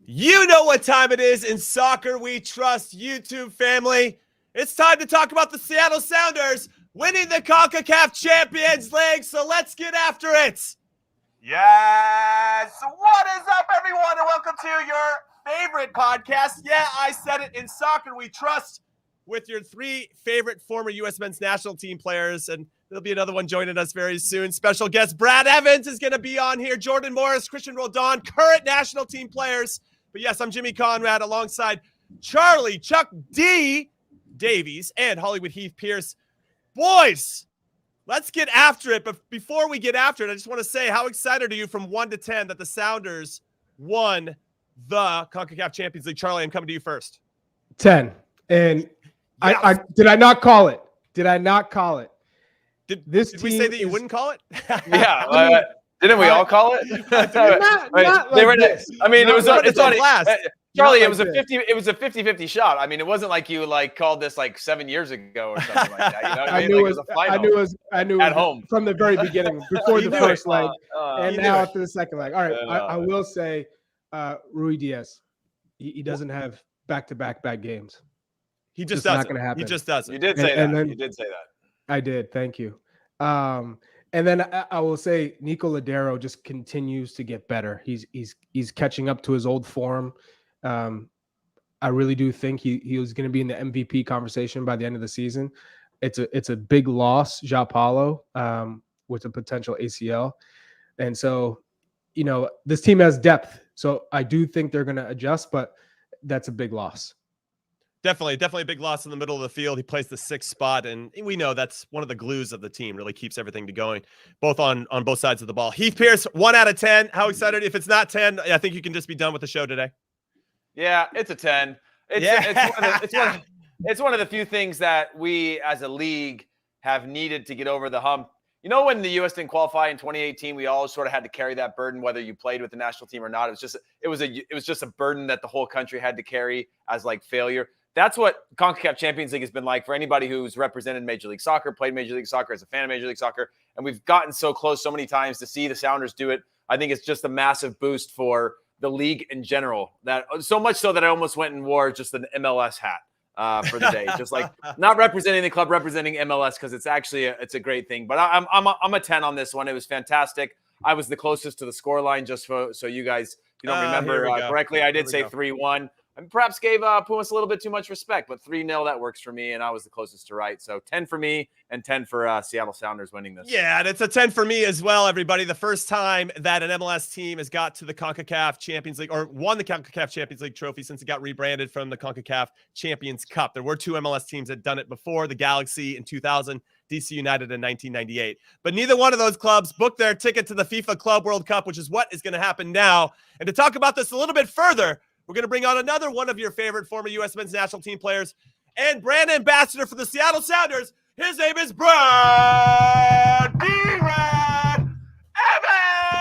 You know what time it is in Soccer We Trust YouTube family. It's time to talk about the Seattle Sounders winning the Concacaf Champions League, so let's get after it. Yes! What is up, everyone, and welcome to your favorite podcast. Yeah, I said it, in Soccer We Trust, with your three favorite former U.S. men's national team players, and there'll be another one joining us very soon. Special guest Brad Evans is going to be on here. Jordan Morris, Cristian Roldan, current national team players. But yes, I'm Jimmy Conrad alongside Charlie Chuck D. Davies and Hollywood Heath Pierce. Boys, let's get after it. But before we get after it, I just want to say, how excited are you from 1 to 10 that the Sounders won the Concacaf Champions League? Charlie, I'm coming to you first. 10. And yes. Did I not call it? Did Did we say that you wouldn't call it? Yeah. Didn't we all call it? It was a 50-50 shot. I mean, it wasn't like you called this 7 years ago or something like that. You know what I mean? It was a final. I knew at home from the very beginning, before the first leg, and now after the second leg. All right, I will say, Rui Diaz, he doesn't have back-to-back bad games. He just doesn't. Not going to happen. He just doesn't. You did say that. You did say that. I did. Thank you. And then I will say Nico Ladero just continues to get better. He's catching up to his old form. I really do think he was going to be in the MVP conversation by the end of the season. It's a big loss, João Paulo, with a potential ACL. And so, this team has depth. So I do think they're going to adjust, but that's a big loss. Definitely a big loss in the middle of the field. He plays the 6th spot, and we know that's one of the glues of the team. Really keeps everything going, both on both sides of the ball. Heath Pierce, 1 out of 10. How excited? If it's not 10, I think you can just be done with the show today. Yeah, it's a 10. It's one of the few things that we as a league have needed to get over the hump. You know, when the U.S. didn't qualify in 2018, we all sort of had to carry that burden, whether you played with the national team or not. It was just a burden that the whole country had to carry as failure. That's what CONCACAF Champions League has been like for anybody who's represented Major League Soccer, played Major League Soccer, as a fan of Major League Soccer. And we've gotten so close so many times to see the Sounders do it. I think it's just a massive boost for the league in general. That so much so that I almost went and wore just an MLS hat for the day. Just not representing the club, representing MLS, because it's actually it's a great thing. But I'm a 10 on this one. It was fantastic. I was the closest to the scoreline, just so you guys, if you don't remember correctly, I did say 3-1. I perhaps gave Pumas a little bit too much respect, but 3-0, that works for me, and I was the closest to right. So 10 for me and 10 for Seattle Sounders winning this. Yeah, and it's a 10 for me as well, everybody. The first time that an MLS team has got to the CONCACAF Champions League or won the CONCACAF Champions League trophy since it got rebranded from the CONCACAF Champions Cup. There were 2 MLS teams that had done it before, the Galaxy in 2000, DC United in 1998. But neither one of those clubs booked their ticket to the FIFA Club World Cup, which is what is going to happen now. And to talk about this a little bit further, we're going to bring on another one of your favorite former U.S. men's national team players and brand ambassador for the Seattle Sounders. His name is Brad D-Rad Evans!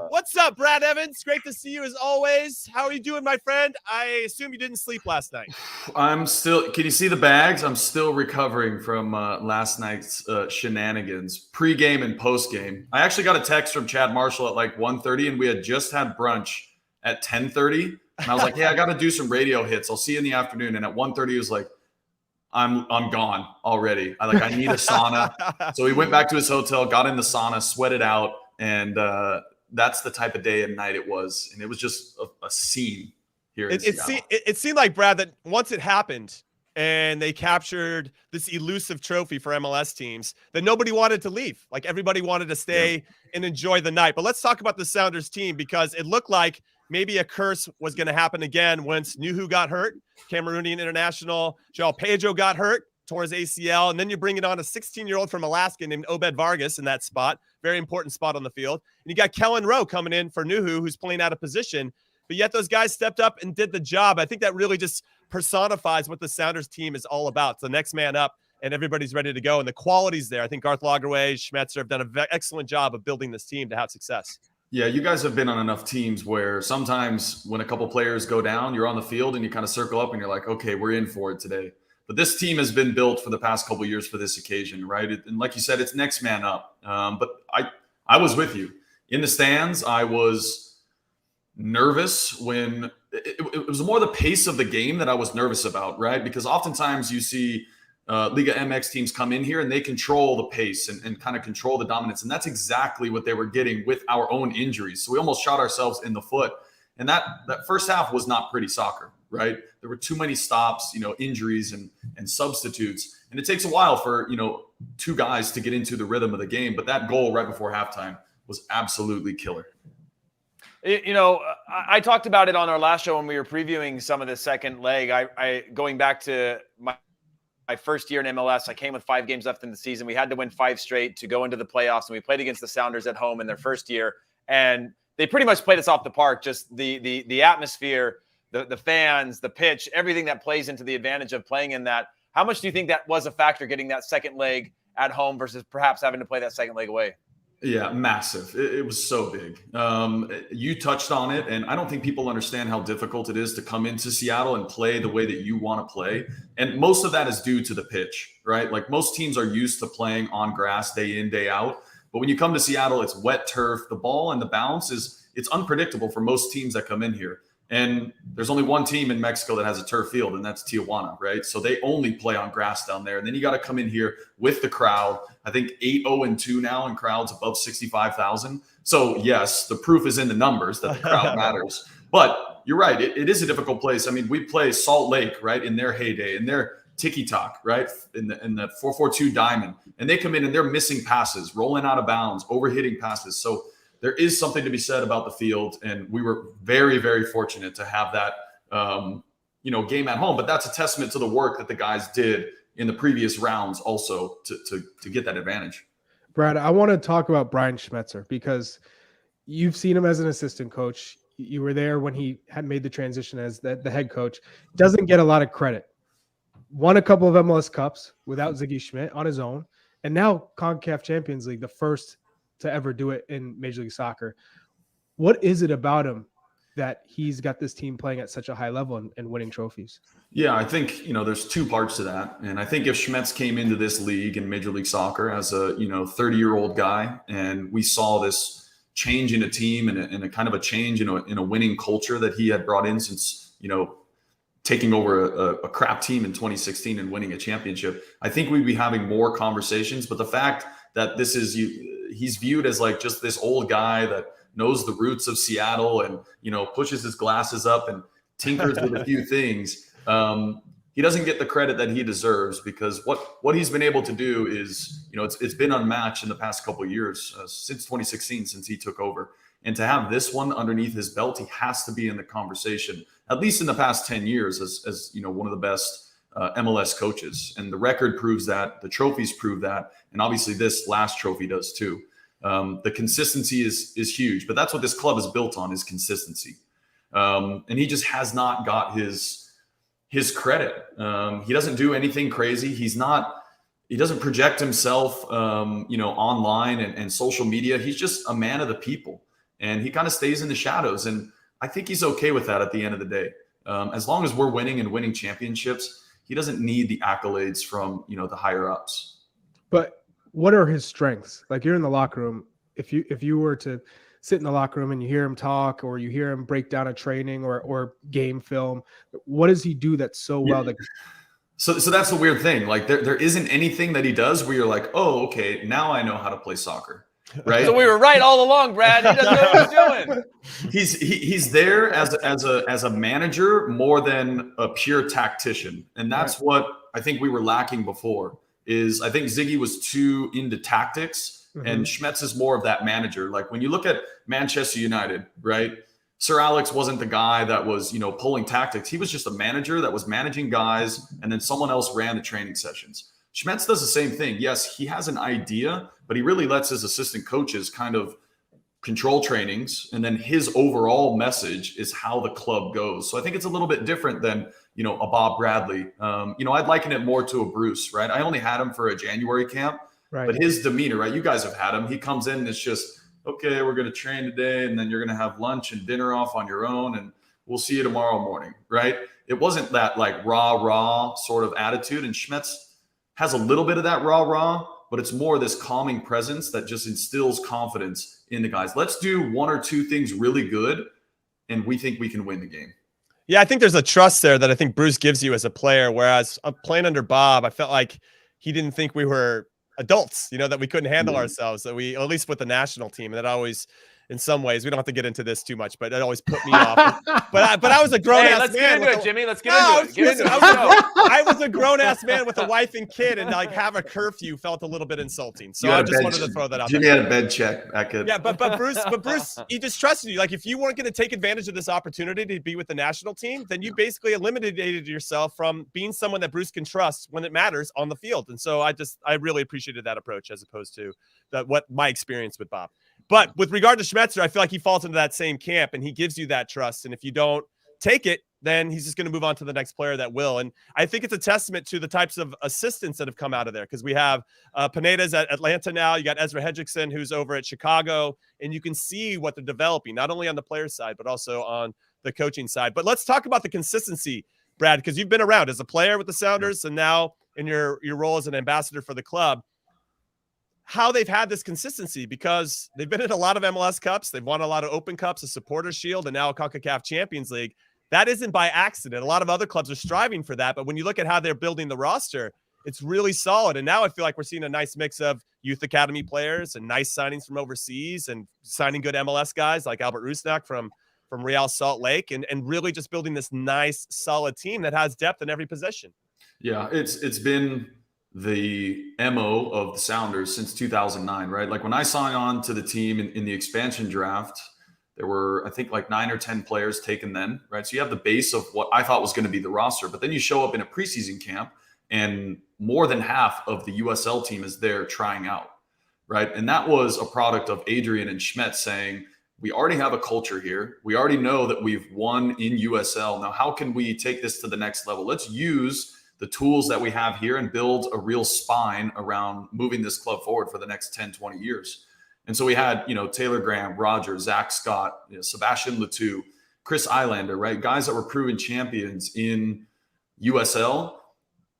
What's up, Brad Evans? Great to see you as always. How are you doing, my friend? I assume you didn't sleep last night. I'm still – can you see the bags? I'm still recovering from last night's shenanigans, pre-game and post-game. I actually got a text from Chad Marshall at 1:30, and we had just had brunch at 10:30. And I was like, hey, I got to do some radio hits. I'll see you in the afternoon. And at 1:30, he was like, I'm gone already. I need a sauna. So he went back to his hotel, got in the sauna, sweated out, and that's the type of day and night it was. And it was just a scene here in Seattle. It seemed like, Brad, that once it happened and they captured this elusive trophy for MLS teams, that nobody wanted to leave. Everybody wanted to stay and enjoy the night. But let's talk about the Sounders team, because it looked like maybe a curse was going to happen again once Nuhu got hurt. Cameroonian international João Pedro got hurt, tore his ACL, and then you're bringing on a 16-year-old from Alaska named Obed Vargas in that spot, very important spot on the field. And you got Kellen Rowe coming in for Nuhu, who's playing out of position, but yet those guys stepped up and did the job. I think that really just personifies what the Sounders team is all about. It's the next man up, and everybody's ready to go, and the quality's there. I think Garth Lagerwey, Schmetzer have done an excellent job of building this team to have success. Yeah, you guys have been on enough teams where sometimes when a couple players go down, you're on the field and you kind of circle up and you're like, okay, we're in for it today. But this team has been built for the past couple of years for this occasion, right? And like you said, it's next man up. But I was with you. In the stands, I was nervous when it was more the pace of the game that I was nervous about, right? Because oftentimes you see Liga MX teams come in here and they control the pace and kind of control the dominance. And that's exactly what they were getting with our own injuries. So we almost shot ourselves in the foot. And that first half was not pretty soccer, right? There were too many stops, injuries and substitutes. And it takes a while for, two guys to get into the rhythm of the game. But that goal right before halftime was absolutely killer. I talked about it on our last show when we were previewing some of the second leg. I going back to my first year in MLS, I came with 5 games left in the season. We had to win 5 straight to go into the playoffs, and we played against the Sounders at home in their first year. And they pretty much played us off the park. Just the atmosphere, the fans, the pitch, everything that plays into the advantage of playing in that. How much do you think that was a factor, getting that second leg at home versus perhaps having to play that second leg away? Yeah, massive. It was so big. You touched on it, and I don't think people understand how difficult it is to come into Seattle and play the way that you want to play. And most of that is due to the pitch, right? Like most teams are used to playing on grass day in, day out. But when you come to Seattle, it's wet turf. The ball and the bounce it's unpredictable for most teams that come in here. And there's only one team in Mexico that has a turf field, and that's Tijuana, right? So they only play on grass down there. And then you got to come in here with the crowd. I think 8-0-2 now in crowds above 65,000. So yes, the proof is in the numbers that the crowd matters. But you're right. It is a difficult place. I mean, we play Salt Lake, right, in their heyday, in their tiki-talk, right, in the 4-4-2 diamond. And they come in and they're missing passes, rolling out of bounds, overhitting passes. So there is something to be said about the field, and we were very, very fortunate to have that, game at home. But that's a testament to the work that the guys did in the previous rounds, also to get that advantage. Brad, I want to talk about Brian Schmetzer because you've seen him as an assistant coach. You were there when he had made the transition as the head coach. Doesn't get a lot of credit. Won a couple of MLS Cups without Ziggy Schmidt on his own, and now Concacaf Champions League, the first to ever do it in Major League Soccer. What is it about him that he's got this team playing at such a high level and winning trophies? Yeah, I think, there's 2 parts to that. And I think if Schmetz came into this league in Major League Soccer as a, 30-year-old guy, and we saw this change in a team and a kind of a change in a winning culture that he had brought in since, taking over a crap team in 2016 and winning a championship, I think we'd be having more conversations. But the fact that he's viewed as like just this old guy that knows the roots of Seattle and, pushes his glasses up and tinkers with a few things. He doesn't get the credit that he deserves, because what he's been able to do is, it's been unmatched in the past couple of years, since 2016, since he took over. And to have this one underneath his belt, he has to be in the conversation, at least in the past 10 years, as one of the best MLS coaches. And the record proves that, the trophies prove that, and obviously this last trophy does too. The consistency is huge, but that's what this club is built on, is consistency. And he just has not got his credit. He doesn't do anything crazy. He doesn't project himself online and social media. He's just a man of the people, and he kind of stays in the shadows. And I think he's okay with that at the end of the day. As long as we're winning and winning championships, he doesn't need the accolades from, the higher ups. But what are his strengths? Like, you're in the locker room. If you were to sit in the locker room and you hear him talk, or you hear him break down a training or game film, what does he do that's so well? That So that's the weird thing. Like there isn't anything that he does where you're like, oh, okay, now I know how to play soccer. Right. So we were right all along, Brad. He doesn't know what he's doing. He's there as a manager more than a pure tactician. And that's what I think we were lacking before. Is I think Ziggy was too into tactics, and Schmetz is more of that manager. Like when you look at Manchester United, right? Sir Alex wasn't the guy that was, pulling tactics. He was just a manager that was managing guys, and then someone else ran the training sessions. Schmetz does the same thing. Yes, he has an idea, but he really lets his assistant coaches kind of control trainings, and then his overall message is how the club goes. So I think it's a little bit different than, a Bob Bradley. I'd liken it more to a Bruce, right? I only had him for a January camp, right? But his demeanor, right? You guys have had him. He comes in and it's just, okay, we're going to train today, and then you're going to have lunch and dinner off on your own, and we'll see you tomorrow morning, right? It wasn't that like rah sort of attitude, and Schmetz has a little bit of that rah, but it's more this calming presence that just instills confidence in the guys. Let's do one or two things really good, and we think we can win the game. Yeah, I think there's a trust there that I think Bruce gives you as a player, whereas playing under Bob, I felt like he didn't think we were adults, that we couldn't handle ourselves, that we, at least with the national team, and that always, in some ways, we don't have to get into this too much, but it always put me off. But I was a grown-ass let's man. get into it, Jimmy. Let's get into it. I was a grown-ass man with a wife and kid, and like have a curfew felt a little bit insulting. So I just wanted to throw that out Jimmy there. had a bed check back at. Yeah, but Bruce, he just trusted you. Like if you weren't going to take advantage of this opportunity to be with the national team, then you basically eliminated yourself from being someone that Bruce can trust when it matters on the field. And so I really appreciated that approach as opposed to what my experience with Bob. But with regard to Schmetzer, I feel like he falls into that same camp, and he gives you that trust. And if you don't take it, then he's just going to move on to the next player that will. And I think it's a testament to the types of assistants that have come out of there, because we have Pineda's at Atlanta now. You got Ezra Hedrickson, who's over at Chicago, and you can see what they're developing, not only on the player side, but also on the coaching side. But let's talk about the consistency, Brad, because you've been around as a player with the Sounders and now in your role as an ambassador for the club. How they've had this consistency, because they've been in a lot of MLS Cups. They've won a lot of Open Cups, a Supporters Shield, and now a Concacaf Champions League. That isn't by accident. A lot of other clubs are striving for that. But when you look at how they're building the roster, it's really solid. And now I feel like we're seeing a nice mix of youth academy players and nice signings from overseas and signing good MLS guys like Albert Rusnak from Real Salt Lake, and really just building this nice, solid team that has depth in every position. Yeah, it's been the MO of the Sounders since 2009, right? Like when I signed on to the team in the expansion draft, there were, I think, like 9 or 10 players taken then, right? So you have the base of what I thought was going to be the roster, but then you show up in a preseason camp and more than half of the USL team is there trying out, right? And that was a product of Adrian and Schmetzer saying, we already have a culture here. We already know that we've won in USL. Now, how can we take this to the next level? Let's use the tools that we have here and build a real spine around moving this club forward for the next 10, 20 years. And so we had, Taylor Graham, Roger, Zach Scott, Sebastian Letou, Chris Islander, right? Guys that were proven champions in USL,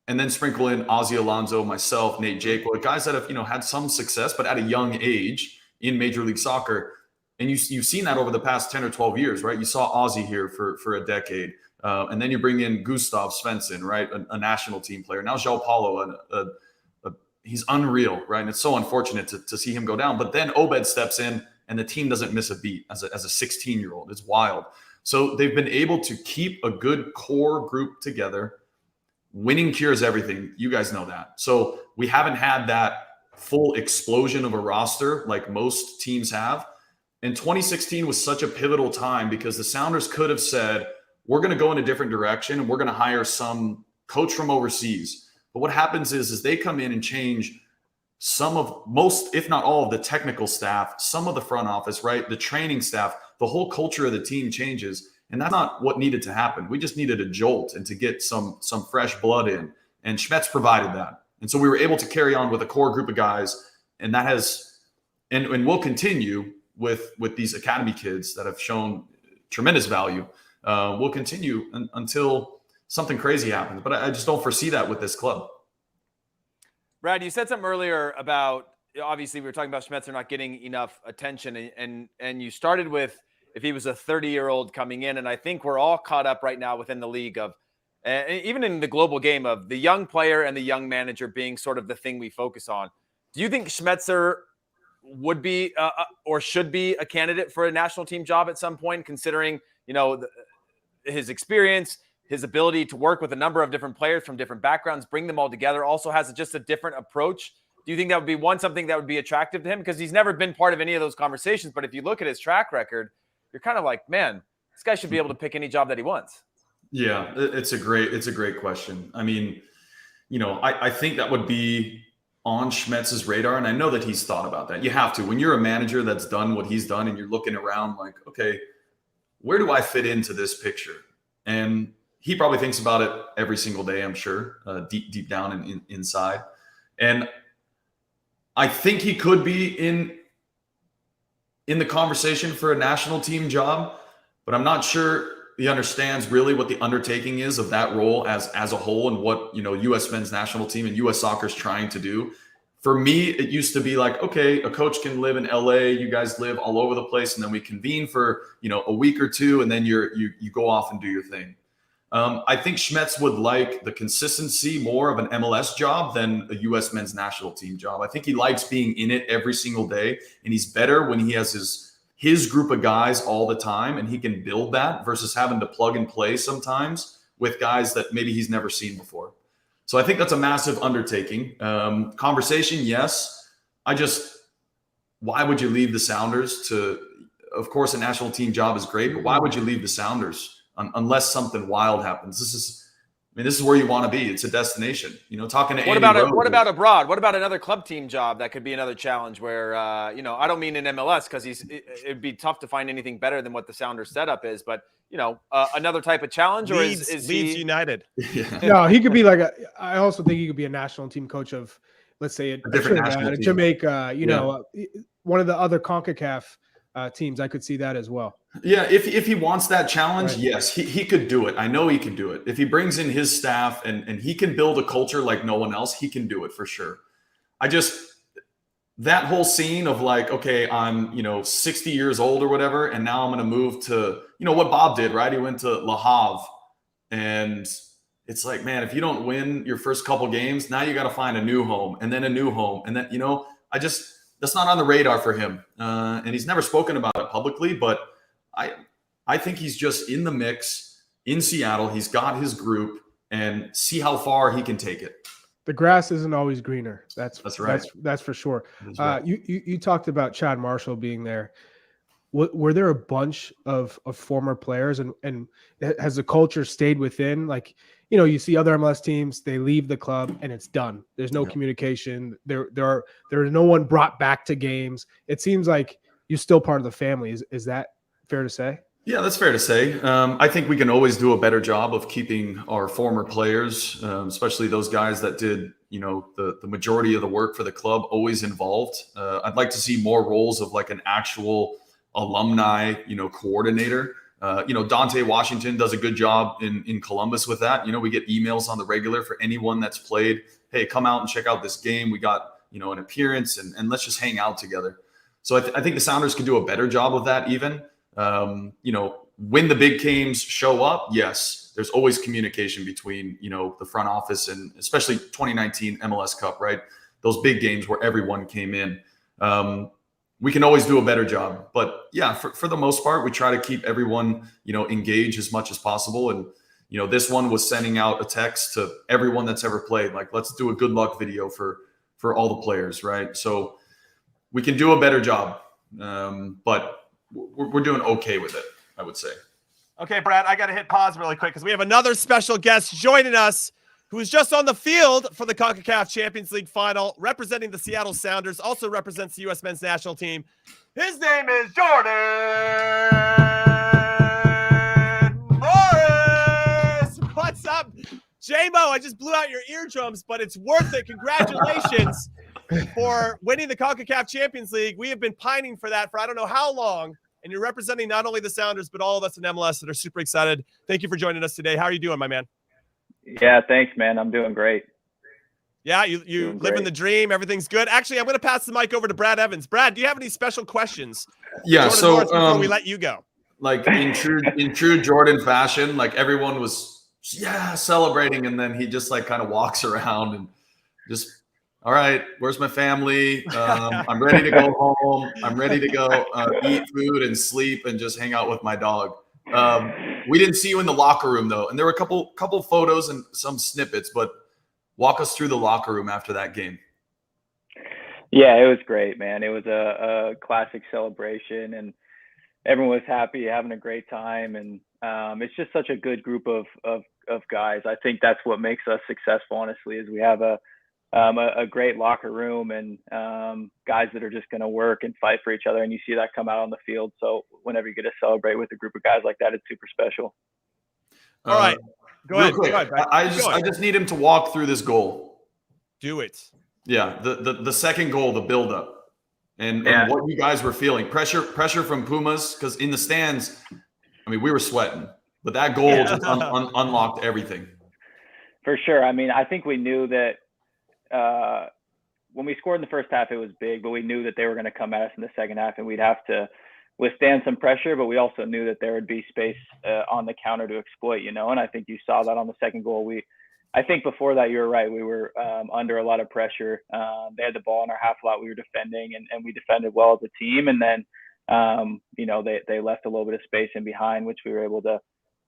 and then sprinkle in Ozzy Alonso, myself, Nate Jaquil, guys that have, had some success, but at a young age in Major League Soccer. And you've seen that over the past 10 or 12 years, right? You saw Ozzy here for a decade. And then you bring in Gustav Svensson, right? A national team player. Now João Paulo, he's unreal, right? And it's so unfortunate to see him go down. But then Obed steps in and the team doesn't miss a beat as a 16-year-old. It's wild. So they've been able to keep a good core group together. Winning cures everything. You guys know that. So we haven't had that full explosion of a roster like most teams have. And 2016 was such a pivotal time because the Sounders could have said, we're going to go in a different direction and we're going to hire some coach from overseas. But what happens is they come in and change most, if not all, of the technical staff, some of the front office, right? The training staff, the whole culture of the team changes. And that's not what needed to happen. We just needed a jolt and to get some fresh blood in. And Schmetzer provided that. And so we were able to carry on with a core group of guys. And that has, and will continue with these academy kids that have shown tremendous value. Will continue until something crazy happens. But I just don't foresee that with this club. Brad, you said something earlier about, obviously we were talking about Schmetzer not getting enough attention, and you started with if he was a 30-year-old coming in, and I think we're all caught up right now within the league of, even in the global game, of the young player and the young manager being sort of the thing we focus on. Do you think Schmetzer would be or should be a candidate for a national team job at some point, considering, his experience, his ability to work with a number of different players from different backgrounds, bring them all together, also has just a different approach? Do you think that would be something that would be attractive to him? Because he's never been part of any of those conversations. But if you look at his track record, you're kind of like, man, this guy should be able to pick any job that he wants. Yeah, it's a great question. I mean, I think that would be on Schmetz's radar. And I know that he's thought about that. You have to, when you're a manager that's done what he's done and you're looking around like, okay, where do I fit into this picture? And he probably thinks about it every single day, I'm sure, deep down inside. And I think he could be in the conversation for a national team job, but I'm not sure he understands really what the undertaking is of that role as a whole and what, U.S. men's national team and U.S. soccer is trying to do. For me, it used to be like, okay, a coach can live in LA, you guys live all over the place, and then we convene for, a week or two, and then you go off and do your thing. I think Schmetz would like the consistency more of an MLS job than a U.S. men's national team job. I think he likes being in it every single day, and he's better when he has his group of guys all the time, and he can build that versus having to plug and play sometimes with guys that maybe he's never seen before. So I think that's a massive undertaking. Conversation, yes. Why would you leave the Sounders of course, a national team job is great, but why would you leave the Sounders unless something wild happens? This is where you want to be. It's a destination. Talking to what about abroad? What about another club team job that could be another challenge where, I don't mean in MLS because it'd be tough to find anything better than what the Sounders setup is, but another type of challenge, or is Leeds United? Yeah. No, he could be like I also think he could be a national team coach of, let's say, a different national team. Jamaica. One of the other Concacaf teams. I could see that as well. Yeah, if he wants that challenge, right. Yes, he could do it. I know he can do it. If he brings in his staff and he can build a culture like no one else, he can do it for sure. That whole scene of like, okay, I'm 60 years old or whatever, and now I'm going to move to what Bob did, right? He went to Le Havre, and it's like, man, if you don't win your first couple games, now you got to find a new home, and then a new home, and then that's not on the radar for him, and he's never spoken about it publicly, but I think he's just in the mix in Seattle. He's got his group, and see how far he can take it. The grass isn't always greener. That's right. That's for sure. Right. You talked about Chad Marshall being there. Were there a bunch of former players, and has the culture stayed within? Like, you see other MLS teams, they leave the club and it's done. There's no communication. There is no one brought back to games. It seems like you're still part of the family. Is that fair to say? Yeah, that's fair to say. I think we can always do a better job of keeping our former players, especially those guys that did, the majority of the work for the club, always involved. I'd like to see more roles of like an actual alumni, coordinator. Dante Washington does a good job in Columbus with that. We get emails on the regular for anyone that's played. Hey, come out and check out this game. We got, an appearance and let's just hang out together. So I think the Sounders could do a better job of that even. When the big games show up, yes, there's always communication between, the front office and especially 2019 MLS Cup, right? Those big games where everyone came in. We can always do a better job, but yeah, for the most part, we try to keep everyone, engaged as much as possible. And, this one was sending out a text to everyone that's ever played. Like, let's do a good luck video for all the players. Right. So we can do a better job. But we're doing okay with it, I would say. Okay, Brad, I got to hit pause really quick because we have another special guest joining us who was just on the field for the Concacaf Champions League final, representing the Seattle Sounders, also represents the U.S. men's national team. His name is Jordan Morris. What's up, J-Mo? I just blew out your eardrums, but it's worth it. Congratulations for winning the Concacaf Champions League. We have been pining for that for I don't know how long, and you're representing not only the Sounders, but all of us in MLS that are super excited. Thank you for joining us today. How are you doing, my man? Yeah, thanks, man. I'm doing great. Yeah, you living the dream. Everything's good. Actually, I'm going to pass the mic over to Brad Evans. Brad, do you have any special questions? Yeah, Jordan North, before we let you go. Like in true Jordan fashion, like everyone was celebrating, and then he just like kind of walks around and just, all right, where's my family? I'm ready to go home. I'm ready to go eat food and sleep and just hang out with my dog. We didn't see you in the locker room though, and there were a couple photos and some snippets. But walk us through the locker room after that game. Yeah, it was great, man. It was a classic celebration, and everyone was happy, having a great time, and it's just such a good group of guys. I think that's what makes us successful, honestly, is we have a great locker room and guys that are just going to work and fight for each other, and you see that come out on the field. So whenever you get to celebrate with a group of guys like that, it's super special. All right, go ahead. Quick, I just need him to walk through this goal. Do it. Yeah, the second goal, the buildup, and what you guys were feeling. Pressure from Pumas, because in the stands, I mean, we were sweating, but that goal just unlocked everything. For sure. I mean, I think we knew that when we scored in the first half, it was big, but we knew that they were going to come at us in the second half, and we'd have to withstand some pressure. But we also knew that there would be space on the counter to exploit, and I think you saw that on the second goal. I think before that, you were right. We were under a lot of pressure. They had the ball in our half lot. We were defending, and we defended well as a team. And then, they left a little bit of space in behind, which we were able to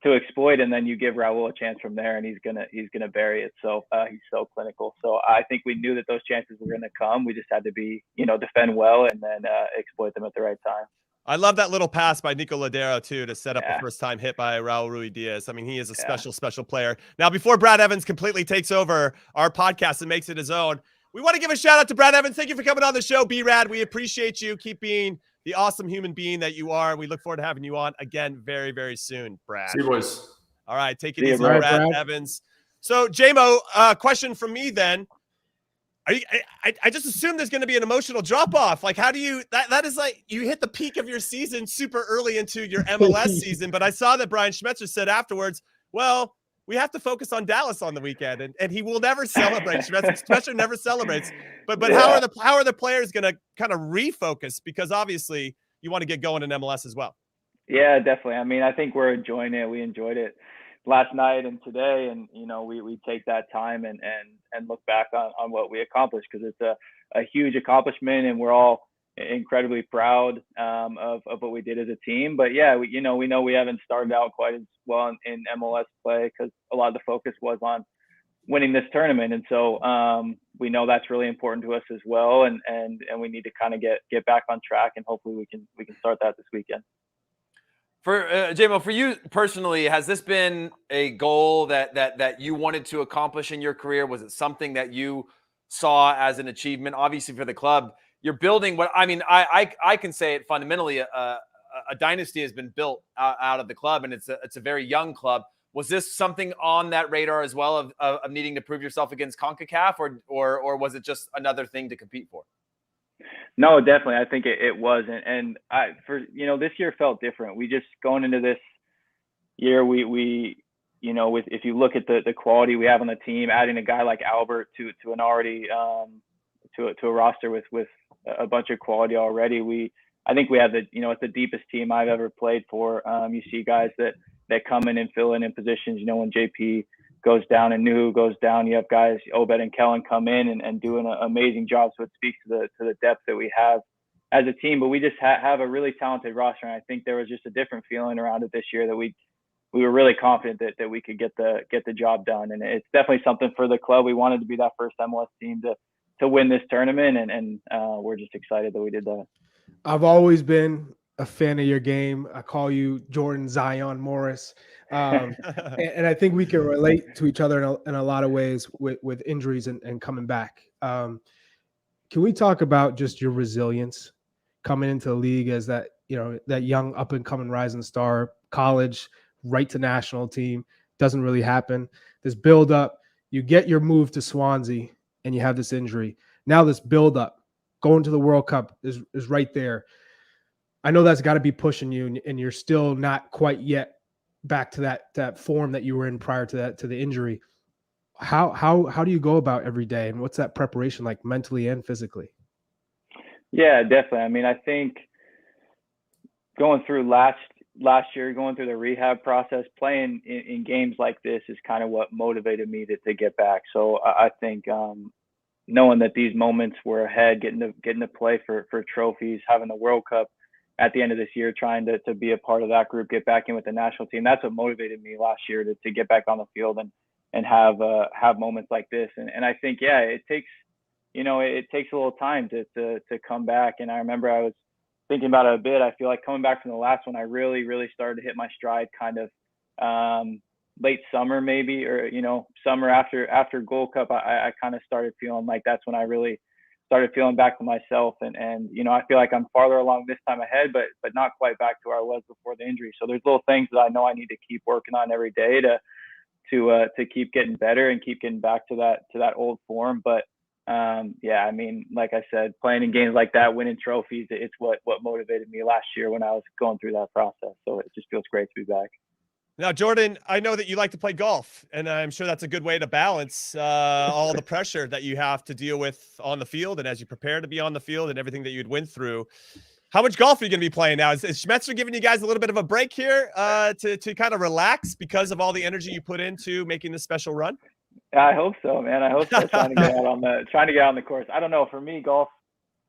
exploit. And then you give Raul a chance from there, and he's gonna bury it. So he's so clinical. So I think we knew that those chances were gonna come. We just had to be, defend well and then exploit them at the right time. I love that little pass by Nico Ladero, too, to set up a first-time hit by Raul Ruidiaz. I mean, he is a special, special player. Now, before Brad Evans completely takes over our podcast and makes it his own, we want to give a shout-out to Brad Evans. Thank you for coming on the show, B-Rad. We appreciate you. Keep being the awesome human being that you are. We look forward to having you on again very, very soon, Brad. See you, boys. All right, take it easy, Brad Evans. So, J-Mo, question from me then. I just assume there's going to be an emotional drop-off. Like, how do you – that is like you hit the peak of your season super early into your MLS season, but I saw that Brian Schmetzer said afterwards, well, we have to focus on Dallas on the weekend, and he will never celebrate. Schmetzer never celebrates. But how are the players going to kind of refocus? Because obviously you want to get going in MLS as well. Yeah, definitely. I mean, I think we're enjoying it. We enjoyed it last night and today, and we take that time and look back on what we accomplished, because it's a huge accomplishment, and we're all incredibly proud of what we did as a team. But yeah, we know we haven't started out quite as well in MLS play, because a lot of the focus was on winning this tournament, and so we know that's really important to us as well, and we need to kind of get back on track, and hopefully we can start that this weekend. For JMO, for you personally, has this been a goal that you wanted to accomplish in your career? Was it something that you saw as an achievement? Obviously, for the club, you're building what I mean. I can say it fundamentally. A dynasty has been built out of the club, and it's a very young club. Was this something on that radar as well of needing to prove yourself against Concacaf, or was it just another thing to compete for? No, definitely. I think it was. And this year felt different. We just going into this year, if you look at the quality we have on the team, adding a guy like Albert to an already, to a roster with a bunch of quality already, I think we have it's the deepest team I've ever played for. You see guys that come in and fill in positions, when JP goes down and Nuhu goes down, you have guys, Obed and Kellen, come in and do an amazing job. So it speaks to the depth that we have as a team. But we just have a really talented roster, and I think there was just a different feeling around it this year that we were really confident that we could get the job done. And it's definitely something for the club. We wanted to be that first MLS team to win this tournament, and we're just excited that we did that. I've always been a fan of your game. I call you Jordan Zion Morris. And I think we can relate to each other in a lot of ways with injuries and coming back. Can we talk about just your resilience coming into the league as that young up and coming rising star, college, right to national team, doesn't really happen. This build up, you get your move to Swansea and you have this injury. Now this build up, going to the World Cup is right there. I know that's got to be pushing you, and you're still not quite yet back to that form that you were in prior to the injury. How do you go about every day, and what's that preparation like mentally and physically? Yeah, definitely. I mean, I think going through last year, going through the rehab process, playing in games like this is kind of what motivated me to get back. So I think knowing that these moments were ahead, getting to play for trophies, having the World Cup at the end of this year, trying to be a part of that group, get back in with the national team. That's what motivated me last year to get back on the field and have moments like this. And I think, yeah, it takes a little time to come back. And I remember I was thinking about it a bit. I feel like coming back from the last one, I really, really started to hit my stride kind of late summer maybe, or, summer after Gold Cup. I kind of started feeling like that's when I really started feeling back to myself, and I feel like I'm farther along this time ahead, but not quite back to where I was before the injury. So there's little things that I know I need to keep working on every day to keep getting better and keep getting back to that old form. But yeah, I mean, like I said, playing in games like that, winning trophies, it's what motivated me last year when I was going through that process. So it just feels great to be back. Now, Jordan, I know that you like to play golf, and I'm sure that's a good way to balance all the pressure that you have to deal with on the field and as you prepare to be on the field and everything that you'd went through. How much golf are you going to be playing now? Is Schmetzer giving you guys a little bit of a break here to kind of relax because of all the energy you put into making this special run? I hope so, man. I hope so. Trying to get out on the course. I don't know. For me, golf,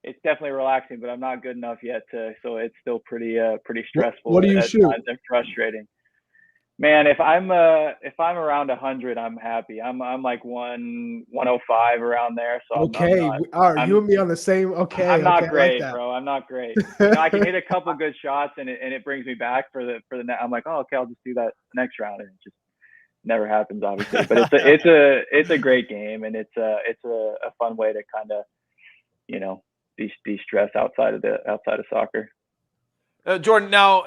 it's definitely relaxing, but I'm not good enough yet so it's still pretty stressful. What do you at shoot? times and frustrating. Man, if I'm around 100, I'm happy. I'm like 105 around there. So Okay, you and me on the same. Okay, I'm not great, like bro. I'm not great. I can hit a couple good shots, and it brings me back for the. I'm like, oh, okay, I'll just do that next round, and it just never happens, obviously. But it's a great game, and it's a fun way to kind of, de-stress outside of soccer. Jordan, now,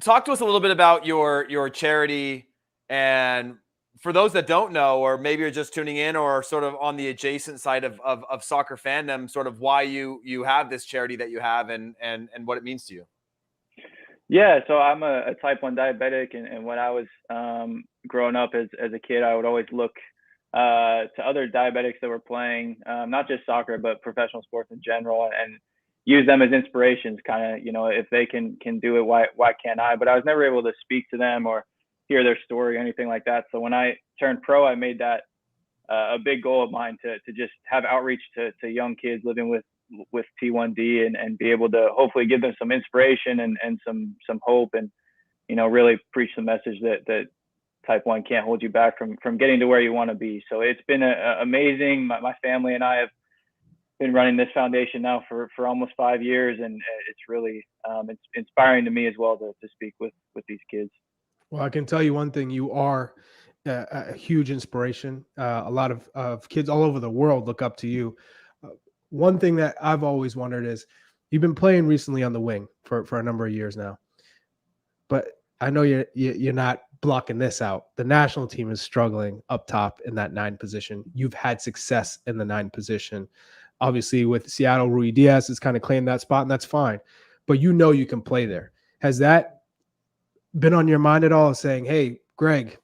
talk to us a little bit about your charity, and for those that don't know, or maybe you're just tuning in or sort of on the adjacent side of soccer fandom, sort of why you have this charity that you have and what it means to you. Yeah, so I'm a type 1 diabetic, and when I was growing up as a kid, I would always look to other diabetics that were playing, not just soccer, but professional sports in general, and use them as inspirations, kind of, if they can do it, why can't I? But I was never able to speak to them or hear their story or anything like that. So when I turned pro, I made that a big goal of mine to just have outreach to young kids living with T1D and be able to hopefully give them some inspiration and some hope, and really preach the message that type 1 can't hold you back from getting to where you want to be. So it's been amazing. My family and I have been running this foundation now for almost 5 years, and it's really it's inspiring to me as well to speak with these kids. Well, I can tell you one thing: you are a huge inspiration. A lot of kids all over the world look up to you. One thing that I've always wondered is, you've been playing recently on the wing for a number of years now, but I know you're not blocking this out. The national team is struggling up top in that 9 position. You've had success in the 9 position. Obviously, with Seattle, Rui Diaz has kind of claimed that spot, and that's fine. But you can play there. Has that been on your mind at all, saying, hey, Greg,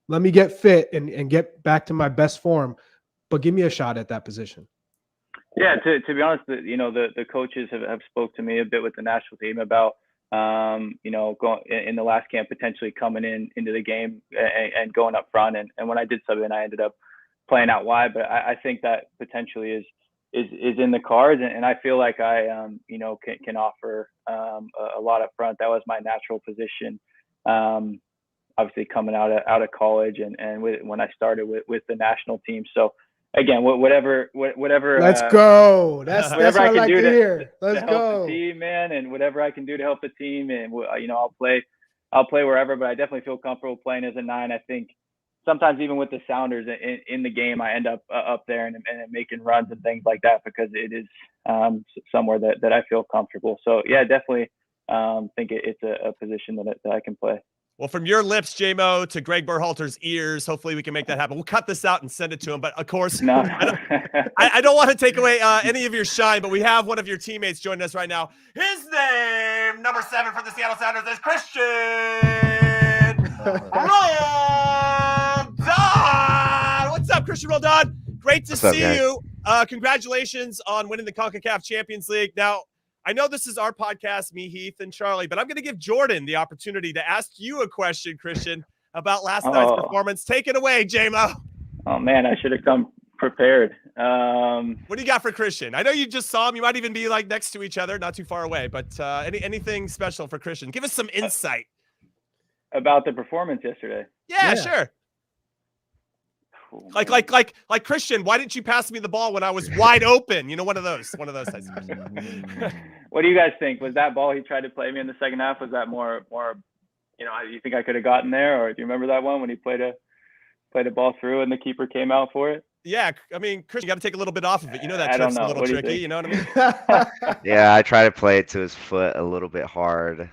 let me get fit and get back to my best form, but give me a shot at that position? Yeah, to be honest, the coaches have spoke to me a bit with the national team about, going in the last camp, potentially coming into the game and going up front. And when I did sub in, I ended up playing out wide. But I think that potentially is in the cards, and I feel like I can offer a lot up front. That was my natural position, obviously coming out of college and when I started with the national team. So again, whatever Let's go. That's what I like to hear. Let's to go. help the team, man, and whatever I can do to help the team, and I'll play wherever, but I definitely feel comfortable playing as a 9. I think sometimes even with the Sounders in the game, I end up there and making runs and things like that because it is somewhere that I feel comfortable. So yeah, definitely think it's a position that I can play. Well, from your lips, J-Mo, to Greg Berhalter's ears, hopefully we can make that happen. We'll cut this out and send it to him. But, of course, no. I don't want to take away any of your shine, but we have one of your teammates joining us right now. His name, number 7 for the Seattle Sounders, is Cristian Roldan. What's up, Cristian Roldan? Great to see you. Congratulations on winning the Concacaf Champions League. Now, I know this is our podcast, me, Heath, and Charlie, but I'm going to give Jordan the opportunity to ask you a question, Cristian, about last night's performance. Take it away, J-Mo. Oh, man, I should have come prepared. What do you got for Cristian? I know you just saw him. You might even be like next to each other, not too far away, but anything special for Cristian? Give us some insight. About the performance yesterday. Yeah. Sure. Like Cristian, why didn't you pass me the ball when I was wide open? One of those types of questions. What do you guys think? Was that ball he tried to play me in the second half? Was that more? You think I could have gotten there, or do you remember that one when he played a ball through and the keeper came out for it? Yeah, I mean, Cristian, you got to take a little bit off of it. That I don't trip's know. a little tricky. You know what I mean? Yeah, I try to play it to his foot a little bit hard.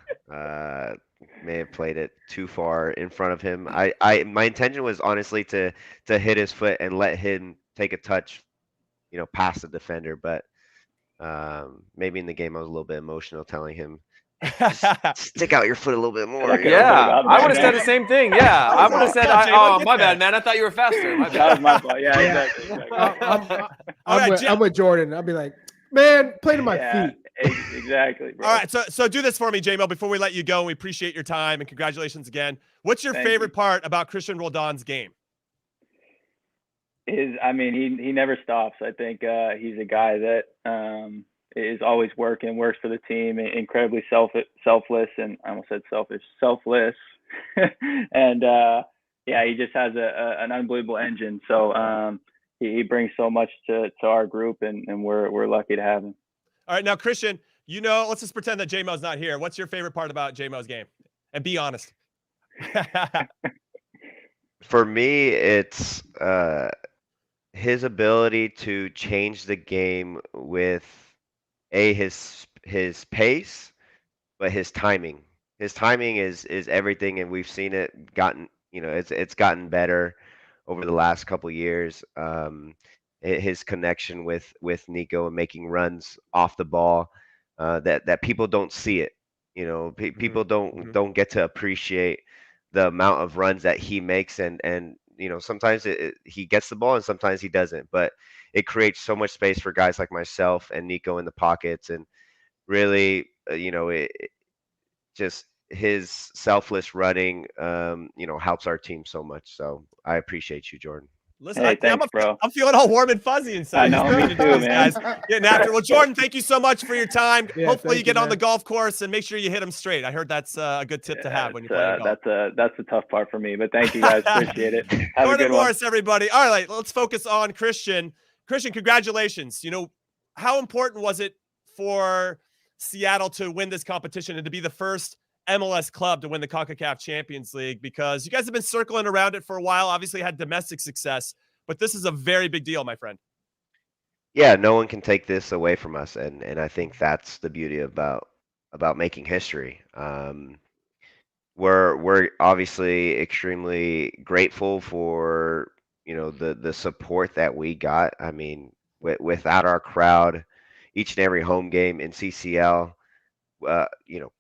May have played it too far in front of him. My intention was honestly to hit his foot and let him take a touch, past the defender. But maybe in the game I was a little bit emotional, telling him, Stick out your foot a little bit more. Okay, you know? Yeah, my I would have bad, said man. the same thing. Yeah, I would have said, Yeah, Jay, "Oh, what my you bad, said? man. I thought you were faster." My That bad. was my fault. Yeah, Yeah. exactly. All right, I'm with Jordan. I'll be like, man, play to my Yeah, feet. exactly, bro. All right, so do this for me, J-Mo, before we let you go. We appreciate your time and congratulations again. What's your Thank favorite you. part about Cristian Roldan's game? He never stops. I think he's a guy that is always works for the team, incredibly selfless, and I almost said selfless. And yeah, he just has an unbelievable engine. So he brings so much to our group, and we're lucky to have him. All right, now, Cristian, let's just pretend that J-Mo's not here. What's your favorite part about J-Mo's game? And be honest. For me, it's his ability to change the game with his pace, but his timing. His timing is everything, and we've seen it it's gotten better over the last couple years. His connection with Nico and making runs off the ball, that people don't see it. People don't get to appreciate the amount of runs that he makes, and sometimes he gets the ball and sometimes he doesn't, but it creates so much space for guys like myself and Nico in the pockets, and really, just his selfless running, helps our team so much. So I appreciate you, Jordan. Listen, Hey, thanks, bro. I'm feeling all warm and fuzzy inside. I know, Just me reading too, these man. guys getting after. Well, Jordan, thank you so much for your time. Yeah, Hopefully, you thank get you, on the man. golf course and make sure you hit them straight. I heard that's a good tip to have when you're playing golf. That's the tough part for me. But thank you guys, appreciate it. Have a Jordan good one. Morris, everybody. All right, let's focus on Cristian. Cristian, congratulations. How important was it for Seattle to win this competition and to be the first MLS club to win the Concacaf Champions League? Because you guys have been circling around it for a while, obviously had domestic success, but this is a very big deal, my friend. Yeah, no one can take this away from us, and I think that's the beauty about making history. We're obviously extremely grateful for the support that we got. I mean, without our crowd, each and every home game in CCL, uh, you know,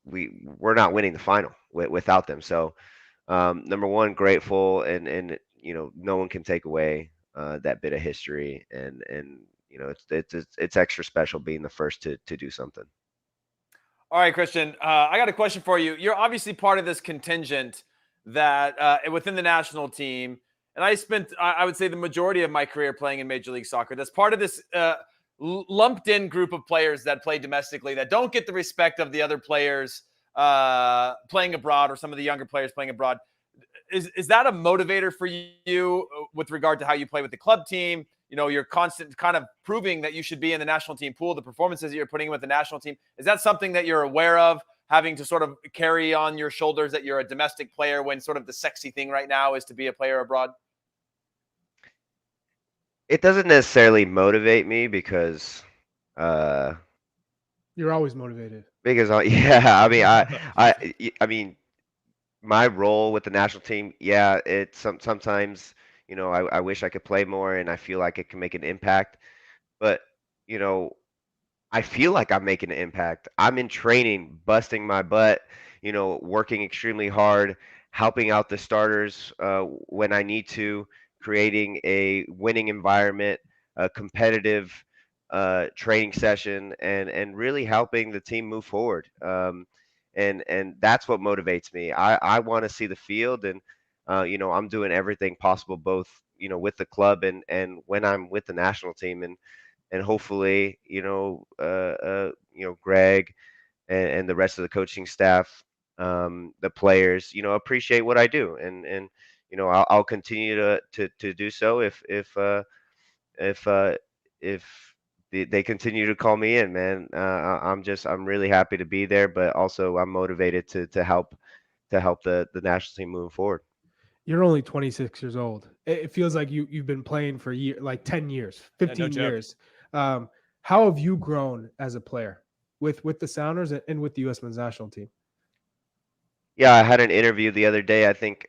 we're not winning the final without them. So, number one, grateful, and no one can take away that bit of history, and it's extra special being the first to do something. All right, Cristian, I got a question for you. You're obviously part of this contingent that within the national team, and I spent, I would say, the majority of my career playing in Major League Soccer. That's part of this lumped in group of players that play domestically that don't get the respect of the other players playing abroad, or some of the younger players playing abroad. Is that a motivator for you with regard to how you play with the club team? You're constant kind of proving that you should be in the national team pool, the performances that you're putting in with the national team. Is that something that you're aware of, having to sort of carry on your shoulders that you're a domestic player when sort of the sexy thing right now is to be a player abroad? It doesn't necessarily motivate me because You're always motivated. yeah, I mean, my role with the national team, yeah, it's sometimes, I wish I could play more and I feel like it can make an impact, but I feel like I'm making an impact. I'm in training, busting my butt, working extremely hard, helping out the starters when I need to, creating a winning environment, a competitive training session, and really helping the team move forward. And that's what motivates me. I want to see the field, and I'm doing everything possible, both with the club and when I'm with the national team, and hopefully, Greg and the rest of the coaching staff, the players, appreciate what I do, and I'll continue to do so if they continue to call me in, man. I'm really happy to be there, but also I'm motivated to help the national team moving forward. You're only 26 years old. It feels like you've been playing for like 10 years, 15 years. How have you grown as a player with the Sounders and with the U.S. men's national team? Yeah, I had an interview the other day, I think,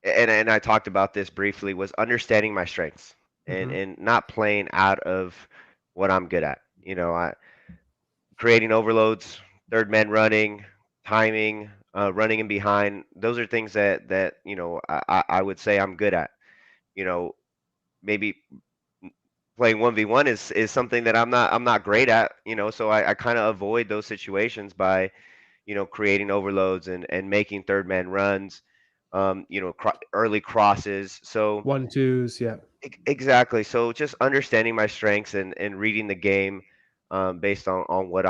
and I talked about this briefly, was understanding my strengths and not playing out of what I'm good at. creating overloads, third man running, timing, running in behind. Those are things that I would say I'm good at. You know, maybe playing 1v1 is something that I'm not great at. So I kind of avoid those situations by creating overloads and making third man runs, early crosses. So 1-2s, yeah. exactly. So just understanding my strengths and reading the game based on what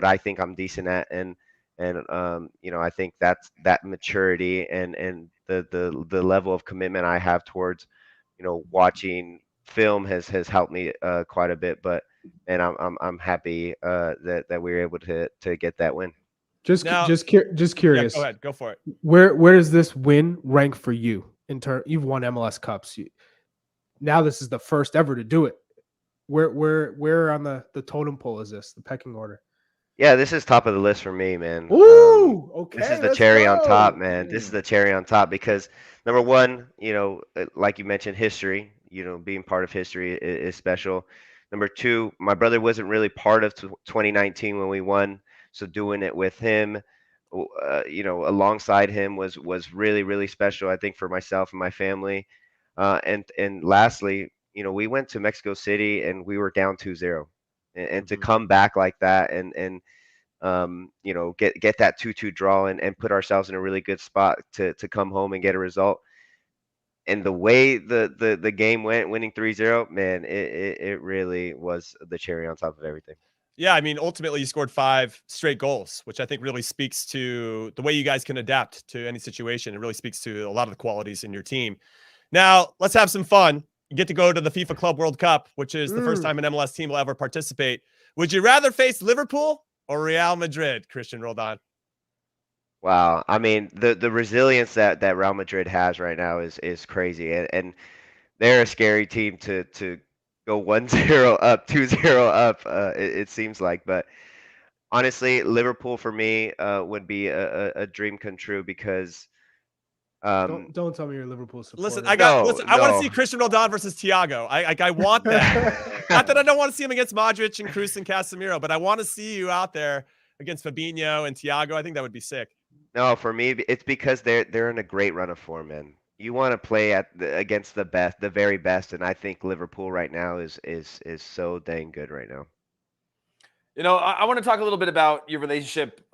I think I'm decent at, and I think that maturity and the level of commitment I have towards watching film has helped me quite a bit. And I'm happy that we were able to get that win. Just Now- just Yeah, curious. go ahead. Go for it. Where does this win rank for you in turn? You've won MLS Cups. Now this is the first ever to do it. Where on the totem pole is this? The pecking order? Yeah, this is top of the list for me, man. Ooh, okay. This is the let's cherry on go. top, man. This is the cherry on top because number one, like you mentioned, history. Being part of history is special. Number two, my brother wasn't really part of 2019 when we won, so doing it with him, alongside him was really really special. I think for myself and my family. And lastly, we went to Mexico City and we were down 2-0, and to come back like that and get that 2-2 draw and put ourselves in a really good spot to come home and get a result. And the way the game went, winning 3-0, man, it really was the cherry on top of everything. Yeah, I mean, ultimately you scored 5 straight goals, which I think really speaks to the way you guys can adapt to any situation. It really speaks to a lot of the qualities in your team. Now, let's have some fun. You get to go to the FIFA Club World Cup, which is the first time an MLS team will ever participate. Would you rather face Liverpool or Real Madrid, Cristian Roldan? Wow. I mean, the resilience that Real Madrid has right now is crazy. And they're a scary team to go 1-0 up, 2-0 up, it seems like. But honestly, Liverpool for me would be a dream come true because Don't tell me you're a Liverpool supporter. Listen, I want to no. see Cristian Roldan versus Thiago. I want that. Not that I don't want to see him against Modric and Kroos and Casemiro, but I want to see you out there against Fabinho and Thiago. I think that would be sick. No, for me, it's because they're in a great run of form, man. You want to play against the best, the very best, and I think Liverpool right now is so dang good right now. I want to talk a little bit about your relationship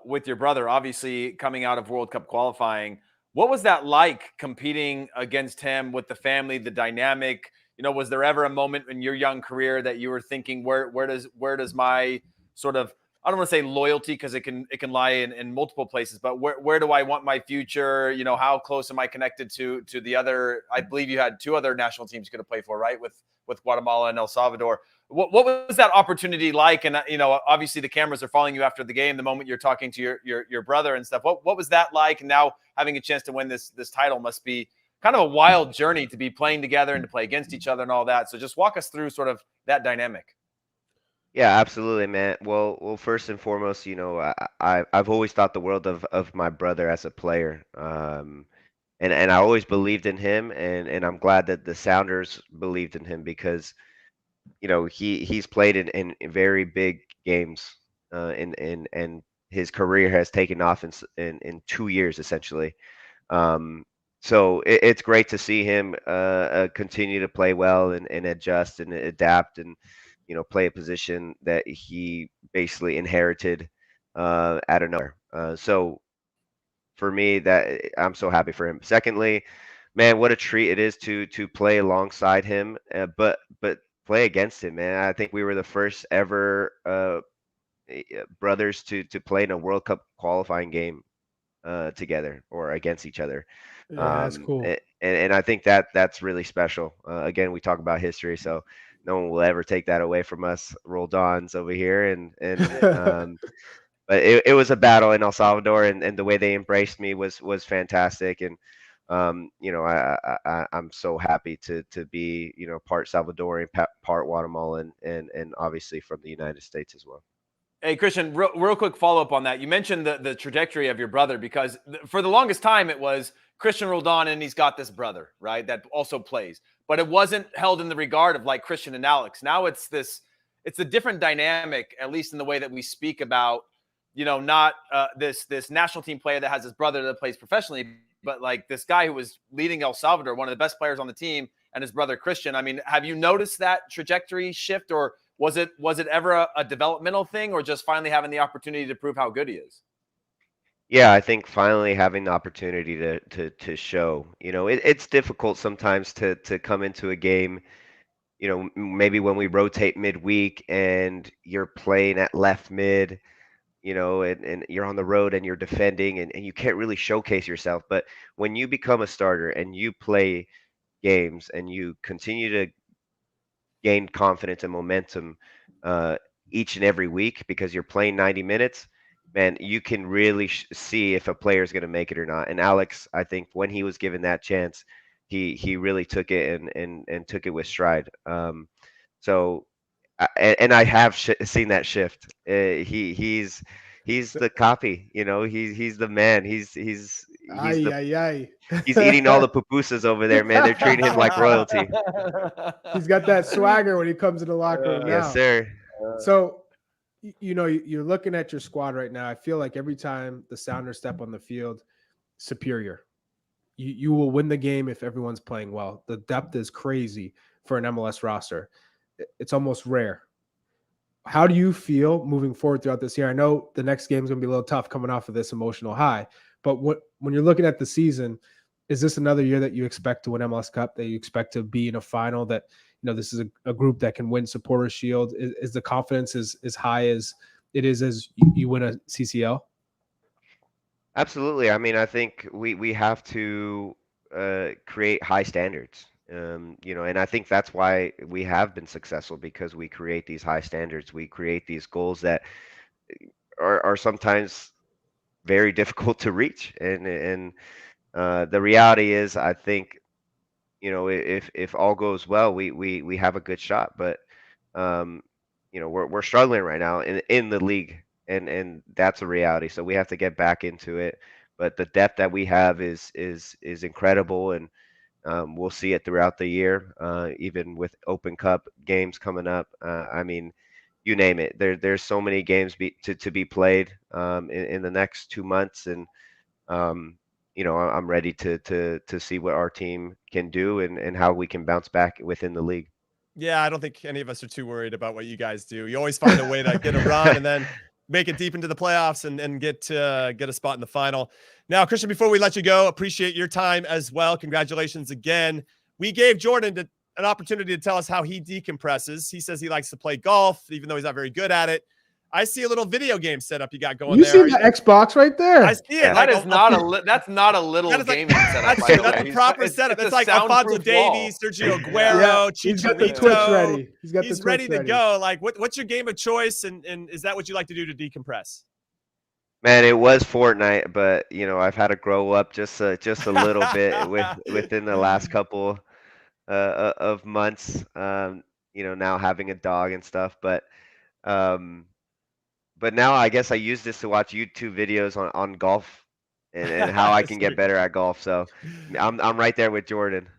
with your brother. Obviously, coming out of World Cup qualifying, what was that like competing against him with the family, the dynamic? Was there ever a moment in your young career that you were thinking, where does my sort of, I don't want to say loyalty because it can lie in multiple places, but where do I want my future? How close am I connected to the other? I believe you had 2 other national teams you could have played for, right? With Guatemala and El Salvador. What was that opportunity like? And obviously the cameras are following you after the game, the moment you're talking to your brother and stuff. What was that like? And now having a chance to win this title must be kind of a wild journey to be playing together and to play against each other and all that. So just walk us through sort of that dynamic. Yeah, absolutely, man. Well, first and foremost, I've always thought the world of my brother as a player, and I always believed in him, and I'm glad that the Sounders believed in him because, he's played in very big games, and his career has taken off in 2 years essentially. So it's great to see him continue to play well and adjust and adapt and play a position that he basically inherited out of nowhere. So for me, that I'm so happy for him. Secondly, man, what a treat it is to play alongside him, but play against him, man. I think we were the first ever brothers to play in a World Cup qualifying game together or against each other. Yeah, that's cool. And I think that's really special. Again, we talk about history, so no one will ever take that away from us, Roldans over here. But it was a battle in El Salvador, and the way they embraced me was fantastic. And I'm so happy to be part Salvadorian, part Guatemalan, and obviously from the United States as well. Hey, Cristian, real quick follow-up on that. You mentioned the trajectory of your brother because for the longest time it was Cristian Roldan and he's got this brother, right, that also plays. But it wasn't held in the regard of like Cristian and Alex. Now it's it's a different dynamic, at least in the way that we speak about, not this national team player that has his brother that plays professionally, but like this guy who was leading El Salvador, one of the best players on the team, and his brother Christian. I mean, have you noticed that trajectory shift, or was it ever a developmental thing, or just finally having the opportunity to prove how good he is? Yeah, I think finally having the opportunity to show, it's difficult sometimes to come into a game, maybe when we rotate midweek and you're playing at left mid, and you're on the road and you're defending and you can't really showcase yourself. But when you become a starter and you play games and you continue to gain confidence and momentum each and every week because you're playing 90 minutes, man, you can really see if a player is going to make it or not. And Alex, I think when he was given that chance, he really took it and took it with stride. So I have seen that shift. He's the copy, he's the man. He's eating all the pupusas over there, man. They're treating him like royalty. He's got that swagger when he comes in the locker room now. Yes, sir. So, you're looking at your squad right now. I feel like every time the Sounders step on the field, superior. You will win the game if everyone's playing well. The depth is crazy for an MLS roster. It's almost rare. How do you feel moving forward throughout this year? I know the next game is going to be a little tough coming off of this emotional high, but when you're looking at the season, is this another year that you expect to win MLS Cup, that you expect to be in a final, that, this is a group that can win Supporters Shield? Is the confidence as high as it is as you win a CCL? Absolutely. I mean, I think we have to create high standards, and I think that's why we have been successful, because we create these high standards. We create these goals that are sometimes very difficult to reach. And the reality is, I think, if all goes well, we have a good shot. But we're struggling right now in the league. And that's a reality. So we have to get back into it. But the depth that we have is incredible, and we'll see it throughout the year, even with Open Cup games coming up. I mean, you name it. There's so many games to be played in the next 2 months, and I'm ready to see what our team can do and how we can bounce back within the league. Yeah, I don't think any of us are too worried about what you guys do. You always find a way to get a run and then make it deep into the playoffs and get a spot in the final. Now, Christian, before we let you go, appreciate your time as well. Congratulations again. We gave Jordan an opportunity to tell us how he decompresses. He says he likes to play golf, even though he's not very good at it. I see a little video game setup you got going there. You see the Xbox right there? I see it. Yeah, that's not a little gaming setup. That's a proper setup. It's like Alfonso Davies, Sergio Aguero, Chicharito. He's ready to go. Like, what's your game of choice, and is that what you like to do to decompress? Man, it was Fortnite, but I've had to grow up just a little bit within the last couple of months. Now having a dog and stuff, but now I guess I use this to watch YouTube videos on golf and how I can get better at golf. So I'm right there with Jordan.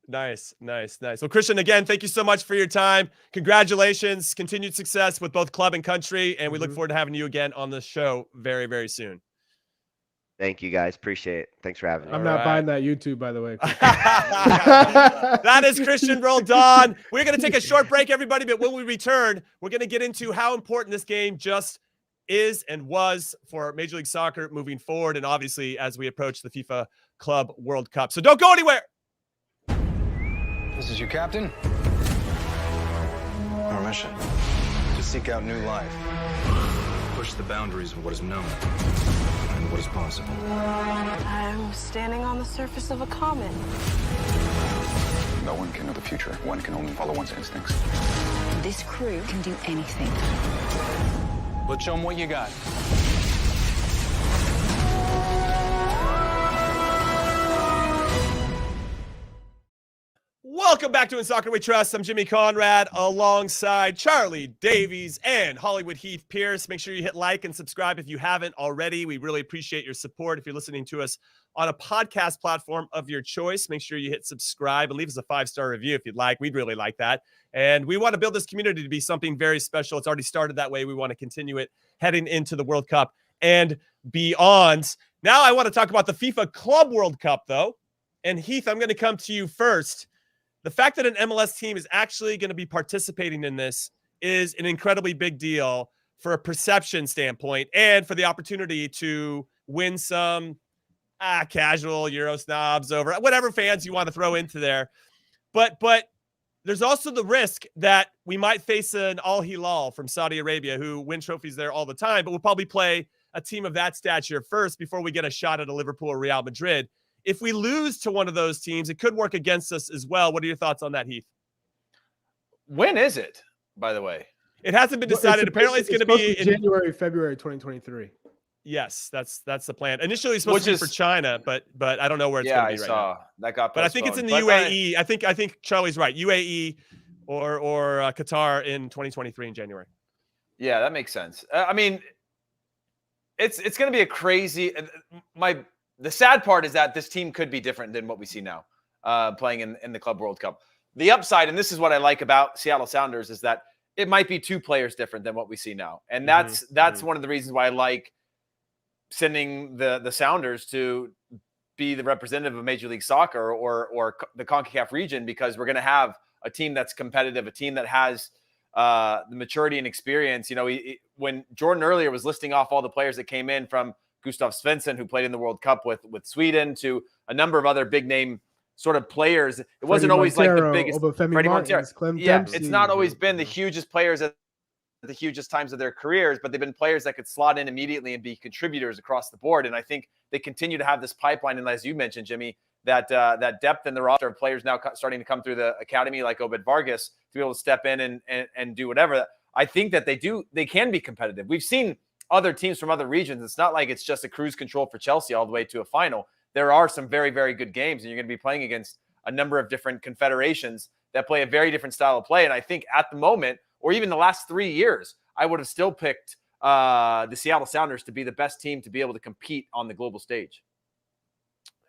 Nice. Well, Christian, again, thank you so much for your time. Congratulations, continued success with both club and country, and we look forward to having you again on the show very, very soon. Thank you, guys. Appreciate it. Thanks for having me. I'm not buying that YouTube, by the way. That is Cristian Roldan. We're going to take a short break, everybody, but when we return, we're going to get into how important this game just is and was for Major League Soccer moving forward, and obviously as we approach the FIFA Club World Cup. So don't go anywhere. This is your captain. Our mission: to seek out new life, push the boundaries of what is known and what is possible. I'm standing on the surface of a comet. No one can know the future. One can only follow one's instincts. This crew can do anything. Let's show them what you got. Welcome back to In Soccer We Trust. I'm Jimmy Conrad alongside Charlie Davies and Hollywood Heath Pierce. Make sure you hit like and subscribe if you haven't already. We really appreciate your support. If you're listening to us on a podcast platform of your choice, make sure you hit subscribe and leave us a 5-star review if you'd like. We'd really like that. And we want to build this community to be something very special. It's already started that way. We want to continue it heading into the World Cup and beyond. Now I want to talk about the FIFA Club World Cup, though. And Heath, I'm going to come to you first. The fact that an MLS team is actually going to be participating in this is an incredibly big deal for a perception standpoint and for the opportunity to win some casual Euro snobs over whatever fans you want to throw into there. But there's also the risk that we might face an Al Hilal from Saudi Arabia who win trophies there all the time, but we'll probably play a team of that stature first before we get a shot at a Liverpool or Real Madrid. If we lose to one of those teams, it could work against us as well. What are your thoughts on that, Heath? When is it, by the way? It hasn't been decided. Apparently, it's going to be in January, February 2023. Yes, that's the plan. Initially, it's supposed to be for China, but I don't know where it's going to be right now. That got postponed. But I think it's in the UAE. I think Charlie's right. UAE or Qatar in 2023 in January. Yeah, that makes sense. I mean, it's going to be a crazy. The sad part is that this team could be different than what we see now, playing in the Club World Cup. The upside, and this is what I like about Seattle Sounders, is that it might be 2 players different than what we see now, and that's one of the reasons why I like sending the Sounders to be the representative of Major League Soccer or the CONCACAF region, because we're going to have a team that's competitive, a team that has the maturity and experience. You know, when Jordan earlier was listing off all the players that came in, from Gustav Svensson, who played in the World Cup with Sweden, to a number of other big name sort of players. It wasn't always like the biggest. Freddie Montero. It's not always been the hugest players at the hugest times of their careers, but they've been players that could slot in immediately and be contributors across the board. And I think they continue to have this pipeline. And as you mentioned, Jimmy, that depth in the roster of players now starting to come through the academy, like Obed Vargas, to be able to step in and do whatever. I think that they can be competitive. We've seen other teams from other regions. It's not like it's just a cruise control for Chelsea all the way to a final. There are some very, very good games, and you're going to be playing against a number of different confederations that play a very different style of play. And I think at the moment, or even the last 3 years, I would have still picked the Seattle Sounders to be the best team to be able to compete on the global stage.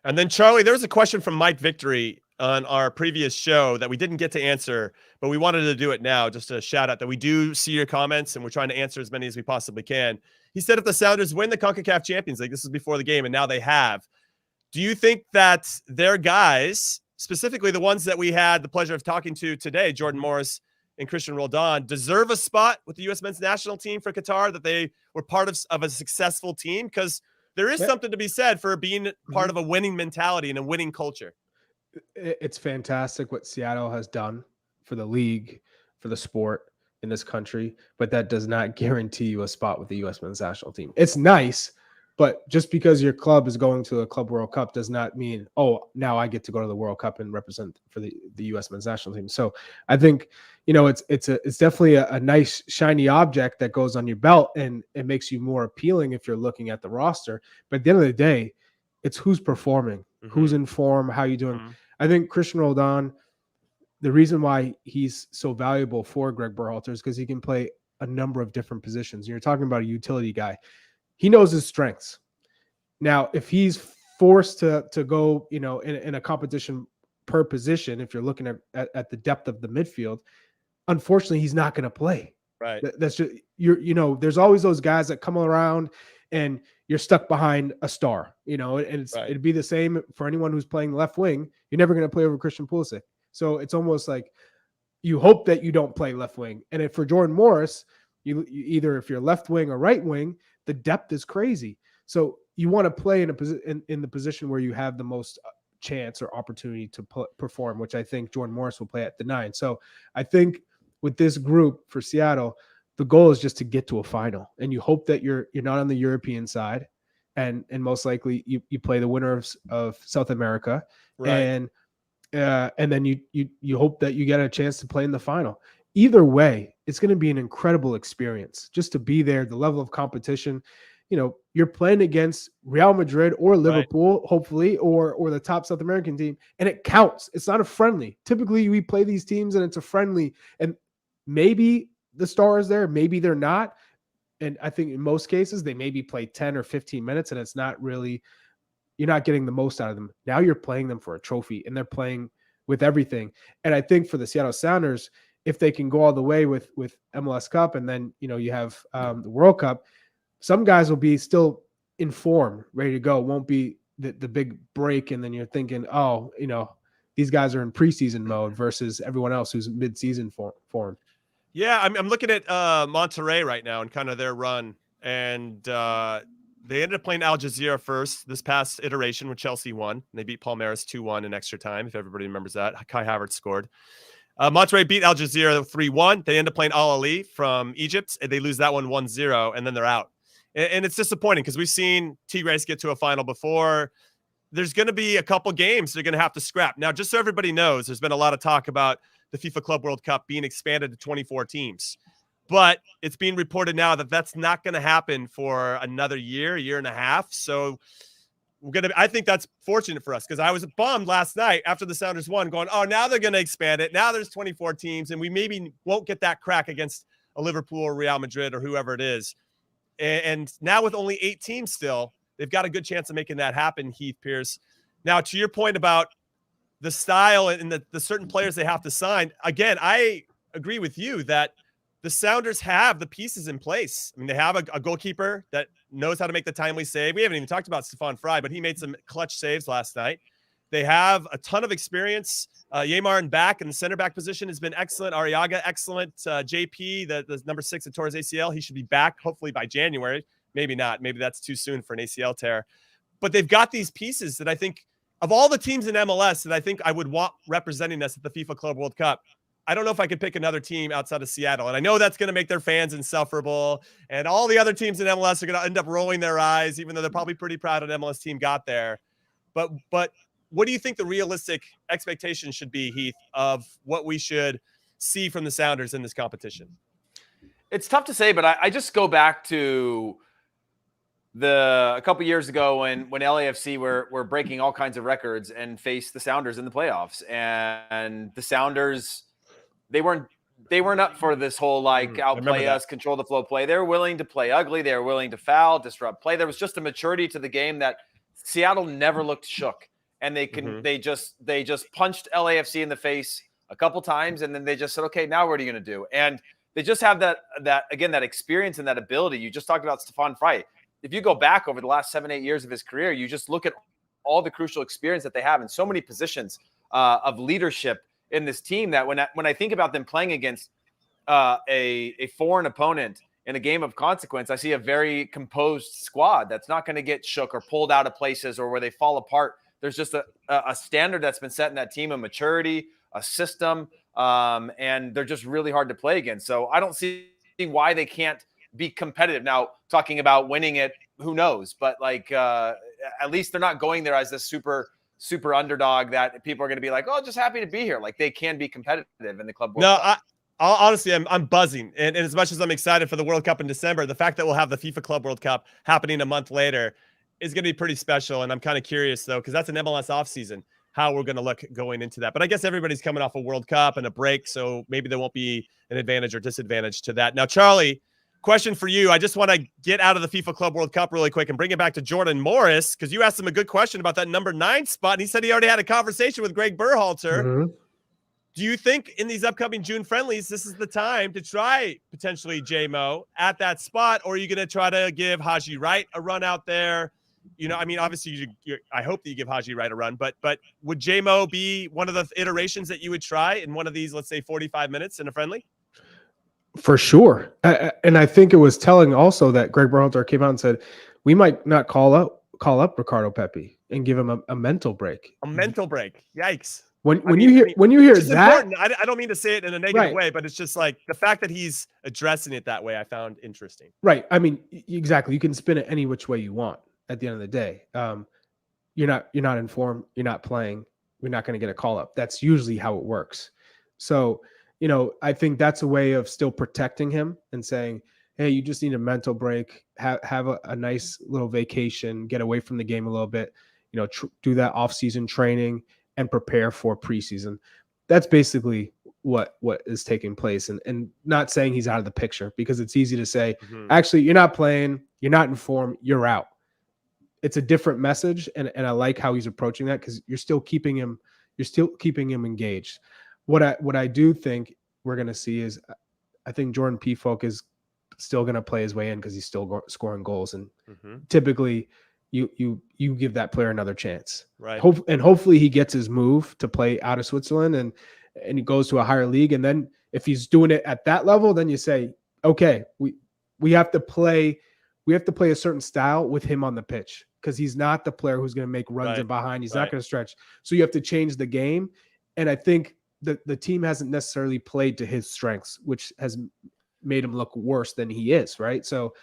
And then, Charlie, there was a question from Mike Victory on our previous show that we didn't get to answer, but we wanted to do it now. Just a shout out that we do see your comments and we're trying to answer as many as we possibly can. He said, if the Sounders win the Concacaf Champions League, this is before the game, and now they have, do you think that their guys, specifically the ones that we had the pleasure of talking to today, Jordan Morris and Cristian Roldan, deserve a spot with the U.S. men's national team for Qatar, that they were part of a successful team? Because there is something to be said for being part of a winning mentality and a winning culture. It's fantastic what Seattle has done for the league, for the sport in this country, but that does not guarantee you a spot with the U.S. men's national team. It's nice, but just because your club is going to a Club World Cup does not mean, oh, now I get to go to the World Cup and represent for the U.S. men's national team. So I think, it's definitely a nice shiny object that goes on your belt, and it makes you more appealing if you're looking at the roster. But at the end of the day, it's who's performing, who's in form, how you doing. I think Cristian Roldan, the reason why he's so valuable for Greg Berhalter is because he can play a number of different positions. You're talking about a utility guy. He knows his strengths. Now, if he's forced to go, in a competition per position, if you're looking at the depth of the midfield, unfortunately, he's not going to play. Right. That's just, there's always those guys that come around and you're stuck behind a star, and it'd be the same for anyone who's playing left wing. You're never going to play over Christian Pulisic. So it's almost like you hope that you don't play left wing. And if for Jordan Morris, you either, if you're left wing or right wing, the depth is crazy. So you want to play in the position where you have the most chance or opportunity to perform, which I think Jordan Morris will play at the 9. So I think with this group for Seattle, the goal is just to get to a final, and you hope that you're not on the European side, and most likely you play the winner of South America, right. And then you hope that you get a chance to play in the final. Either way, it's going to be an incredible experience just to be there. The level of competition, you're playing against Real Madrid or Liverpool, hopefully, or the top South American team, and it counts. It's not a friendly. Typically, we play these teams and it's a friendly, and maybe the star is there, maybe they're not. And I think in most cases, they maybe play 10 or 15 minutes, and it's not really, you're not getting the most out of them. Now you're playing them for a trophy, and they're playing with everything. And I think for the Seattle Sounders, if they can go all the way with MLS Cup, and then, you have the World Cup, some guys will be still in form, ready to go. It won't be the big break, and then you're thinking, oh, these guys are in preseason mode versus everyone else who's mid-season form. Yeah, I'm looking at Monterrey right now and kind of their run, and they ended up playing Al Jazeera first this past iteration when Chelsea won. They beat Palmeiras 2-1 in extra time, if everybody remembers that. Kai Havertz scored. Monterrey beat Al Jazeera 3-1. They end up playing Al Ahly from Egypt, and they lose that one 1-0, and then they're out. And it's disappointing because we've seen Tigres get to a final before. There's going to be a couple games they're going to have to scrap. Now, just so everybody knows, there's been a lot of talk about the FIFA Club World Cup being expanded to 24 teams. But it's being reported now that that's not going to happen for another year and a half. So I think that's fortunate for us, because I was bummed last night after the Sounders won, going, oh, now they're going to expand it. Now there's 24 teams, and we maybe won't get that crack against a Liverpool or Real Madrid or whoever it is. And now with only 8 teams still, they've got a good chance of making that happen, Heath Pierce. Now, to your point about the style and the certain players they have to sign, again, I agree with you that the Sounders have the pieces in place. I mean, they have a goalkeeper that knows how to make the timely save. We haven't even talked about Stefan Fry, but he made some clutch saves last night. They have a ton of experience. Yeimar back in the center back position has been excellent. Arriaga, excellent. JP, the number 6 that tore his ACL, he should be back hopefully by January. Maybe not. Maybe that's too soon for an ACL tear. But they've got these pieces that I think, of all the teams in MLS that I think I would want representing us at the FIFA Club World Cup, I don't know if I could pick another team outside of Seattle. And I know that's going to make their fans insufferable. And all the other teams in MLS are going to end up rolling their eyes, even though they're probably pretty proud an MLS team got there. But what do you think the realistic expectation should be, Heath, of what we should see from the Sounders in this competition? It's tough to say, but I just go back to a couple years ago when LAFC were breaking all kinds of records and faced the Sounders in the playoffs. And the Sounders, they weren't up for this whole outplay us, control the flow play. They were willing to play ugly. They were willing to foul, disrupt play. There was just a maturity to the game that Seattle never looked shook. And they just punched LAFC in the face a couple times, and then they just said, okay, now what are you going to do? And they just have that experience and that ability. You just talked about Stefan Fry. If you go back over the last 7-8 years of his career, you just look at all the crucial experience that they have in so many positions of leadership in this team, that when I think about them playing against a foreign opponent in a game of consequence, I see a very composed squad that's not going to get shook or pulled out of places or where they fall apart. There's just a standard that's been set in that team of maturity, a system, and they're just really hard to play against. So I don't see why they can't be competitive. Now, talking about winning it, who knows? But at least they're not going there as this super underdog that people are going to be like, oh, just happy to be here. Like, they can be competitive in the Club World Cup. Honestly, I'm buzzing. And as much as I'm excited for the World Cup in December, the fact that we'll have the FIFA Club World Cup happening a month later is going to be pretty special. And I'm kind of curious, though, because that's an MLS offseason, how we're going to look going into that. But I guess everybody's coming off a World Cup and a break, so maybe there won't be an advantage or disadvantage to that. Now, Charlie, question for you. I just want to get out of the FIFA Club World Cup really quick and bring it back to Jordan Morris, because you asked him a good question about that number 9 spot, and he said he already had a conversation with Greg Berhalter. Mm-hmm. Do you think in these upcoming June friendlies, this is the time to try potentially J-Mo at that spot, or are you going to try to give Haji Wright a run out there? I mean, obviously, I hope that you give Haji Wright a run, but would J-Mo be one of the iterations that you would try in one of these, let's say, 45 minutes in a friendly? For sure. And I think it was telling also that Greg Berhalter came out and said, we might not call up Ricardo Pepi and give him a mental break. A mental break. Yikes. When you hear that, important. I don't mean to say it in a negative way, but it's just like the fact that he's addressing it that way, I found interesting. Right. I mean, exactly. You can spin it any which way you want at the end of the day. You're not informed. You're not playing. You're not going to get a call up. That's usually how it works. So, I think that's a way of still protecting him and saying, hey, you just need a mental break, have a nice little vacation, get away from the game a little bit, do that off-season training and prepare for preseason. That's basically what is taking place. And not saying he's out of the picture, because it's easy to say, actually, you're not playing, you're not in form, you're out. It's a different message. And I like how he's approaching that, because you're still keeping him engaged. What I do think we're going to see is, I think Jordan Pfolk is still going to play his way in, because he's still scoring goals. And typically you give that player another chance. Right. Hopefully he gets his move to play out of Switzerland and he goes to a higher league. And then if he's doing it at that level, then you say, okay, we have to play a certain style with him on the pitch, because he's not the player who's going to make runs in behind. He's not going to stretch. So you have to change the game. And I think the team hasn't necessarily played to his strengths, which has made him look worse than he is. Right. So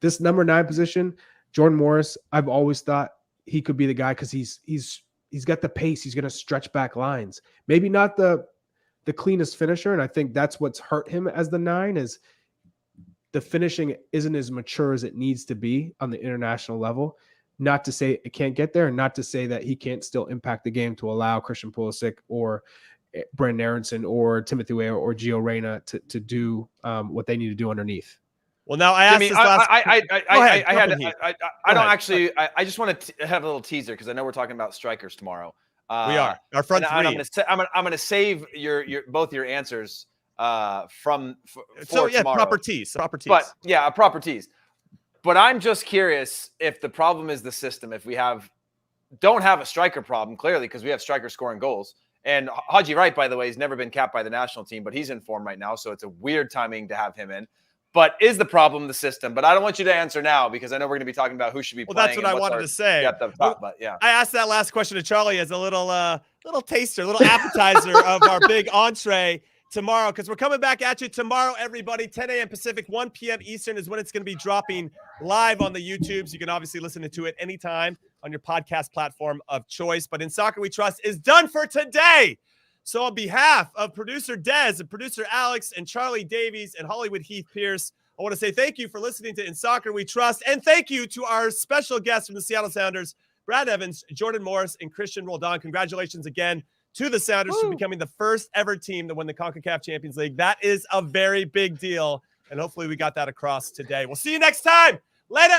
this number 9 position, Jordan Morris, I've always thought he could be the guy, because he's got the pace. He's going to stretch back lines. Maybe not the cleanest finisher. And I think that's what's hurt him as the 9, is the finishing isn't as mature as it needs to be on the international level. Not to say it can't get there, and not to say that he can't still impact the game to allow Christian Pulisic or Brandon Aronson or Timothy Weah or Gio Reyna to do what they need to do underneath. Well, now I asked Jimmy, this last. I just want to have a little teaser, because I know we're talking about strikers tomorrow. We are our front three. I'm going to save both your answers for tomorrow. Proper tease. But yeah, a proper tease. But I'm just curious if the problem is the system. If we don't have a striker problem, clearly, because we have strikers scoring goals. And Haji Wright, by the way, has never been capped by the national team, but he's in form right now, so it's a weird timing to have him in. But is the problem the system? But I don't want you to answer now, because I know we're going to be talking about who should be playing. Well, that's what I wanted to say. But yeah, I asked that last question to Charlie as a little taster, a little appetizer of our big entree tomorrow, because we're coming back at you tomorrow, everybody. 10 a.m. Pacific, 1 p.m. Eastern is when it's going to be dropping live on the YouTubes. You can obviously listen to it anytime on your podcast platform of choice. But In Soccer We Trust is done for today. So on behalf of producer Dez and producer Alex and Charlie Davies and Hollywood Heath Pierce, I want to say thank you for listening to In Soccer We Trust. And thank you to our special guests from the Seattle Sounders, Brad Evans, Jordan Morris, and Cristian Roldan. Congratulations again to the Sounders for becoming the first ever team to win the Concacaf Champions League. That is a very big deal. And hopefully we got that across today. We'll see you next time. Later.